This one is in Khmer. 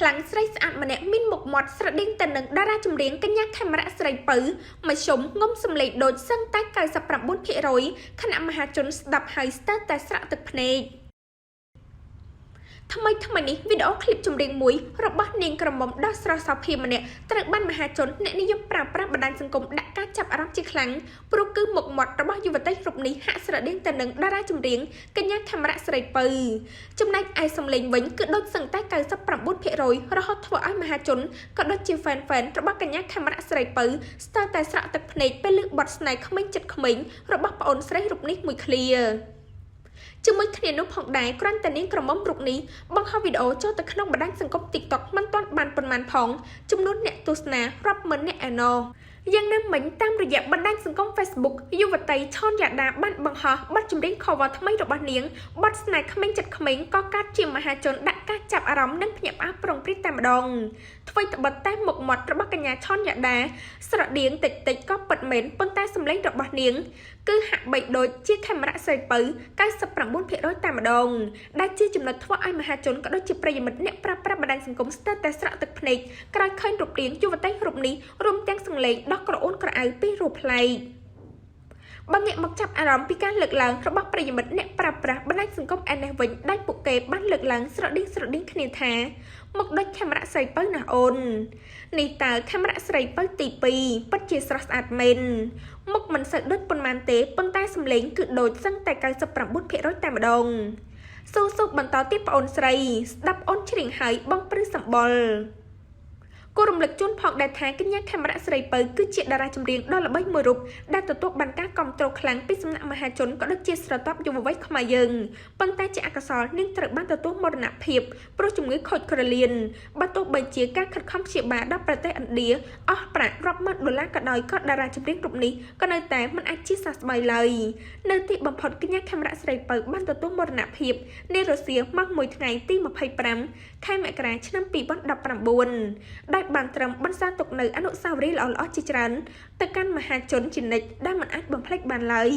ខ្លាំងស្រីស្អាតម្នាក់មានមុខមាត់ស្រដៀងទៅនឹងតារាចម្រៀងកញ្ញាខេមរៈស្រីពៅមធ្យមងំសម្លេងដូចសឹងតែ 99% ខណៈមហាជនស្ដាប់ហើយស្ទើរតែស្រក់ទឹកភ្នែកថ្មីនេះវីដេអូឃ្លីបចម្រៀងមួយរបស់នាងក្រមុំដ៏ស្រស់សោភាម្នាក់ត្រូវបានមហាជនអ្នកនិយមប្រើប្រាស់បណ្ដាញសង្គមដាក់ការចាប់អារម្មណ៍ជាខ្លាំងព្រោះគឺមុខមាត់របស់យុវតីរូបនេះហាក់ស្រដៀងទៅនឹងតារាចម្រៀងកញ្ញាខេមរៈស្រីពៅចំណែកឯសំឡេងវិញគឺដូចសឹងតែ 99% រហូតធ្វើឲ្យមហាជនក៏ដូចជា fan របស់កញ្ញាខេមរៈស្រីពៅស្ទើរតែស្រក់ទឹកភ្នែកពេលឮបទស្នេហ៍ក្មេងចិត្តក្មេងរបស់ប្អូនស្រីរូបនេះមួយឃ្លាជាមួយគ្នានោះផងដែរគ្រាន់តែនាងក្រមុំរូបនេះបង្ហោះវីដេអូចូលទៅក្នុងបណ្ដាញសង្គម TikTok មិនទាន់បានប៉ុន្មានផងចំនួនអ្នកទស្សនារាប់ម៉ឺនអ្នកឯណោះយ៉ាងណាមិញតាមរយៈបណ្ដាញសង្គម Facebook យុវតីឆនយ៉ាដាបានបង្ហោះបទចម្រៀង cover ថ្មីរបស់នាងបទស្នេហ៍ក្មេងចិត្តក្មេងក៏កាត់ជាមហាជនដាក់ការចាប់អារម្មណ៍និងភ្ញាក់ផ្អើលប្រងព្រាតតែម្ដងអ្វីត្បិតតែមុខមាត់របស់កញ្ញាឆនយ៉ាដាស្រដៀងតិចក៏ពិតមែនប៉ុន្តែសម្លេងរបស់នាងគឺហាក់បីដូចជាខេមរៈស្រីពៅ 99% តែម្ដងដែលជាចំណុចធ្វើឲ្យមហាជនក៏ដូចជាប្រិយមិត្តអ្នកប្រើប្រាស់បណ្ដាញសង្គមស្ទើរតែស្រក់ទឹកភ្នែកក្រោយឃើញរូបរាងយុវតីរូបនេះរួមទាំងសង្លេងដ៏ក្រអូនក្រអៅពីរូបប្លែកបើងាកមកចាប់អារម្មណ៍ពីការលើកឡើងរបស់ប្រិយមិត្តអ្នកប្រើប្រាស់បណ្ដាញសង្គមឯនេះវិញដែលពួកគេបានលើកឡើងស្រដៀងគ្នាថាមកដូចខេមរៈស្រីពៅណាអូននេះតើខេមរៈស្រីពៅទី2ពិតជាស្រស់ស្អាតមែនមុខមិនសូវដូចប៉ុន្មានទេប៉ុន្តែសម្លេងគឺដូចសឹងតែ 99% តែម្ដងស៊ូបន្តទៀតប្អូនស្រីស្ដាប់អូនច្រៀងហើយបងព្រឺសម្បុរគូរំលឹកជូនផងដែរថាកញ្ញាខេមរៈស្រីពៅគឺជាតារាចម្រៀងដ៏ល្បីមួយរូបដែលទទួលបានការគាំទ្រខ្លាំងពីសំណាក់មហាជនក៏ដូចជាស្រទាប់យុវវ័យខ្មែរយើងប៉ុន្តែជាអកុសលនាងត្រូវបានទទួលមរណភាពព្រោះជំងឺខូចក្រលៀនបើទោះបីជាការខិតខំព្យាបាលដល់ប្រទេសឥណ្ឌាអស់ប្រាក់រាប់ម៉ឺនដុល្លារក៏ដោយក៏តារាចម្រៀងរូបនេះក៏នៅតែមិនអាចជាសះស្បើយឡើយនៅទីបំផុតកញ្ញាខេមរៈស្រីពៅបានទទួលមរណភាពនៅរុស្ស៊ីមកមួយថ្ងៃទី25ខែមករាឆ្នាំ2019ដែលបានត្រឹមបន្សល់ទុកនៅអនុស្សាវរីយ៍ល្អៗជាច្រើនទៅកាន់មហាជនជានិច្ចដែលមិនអាចបំភ្លេចបានឡើយ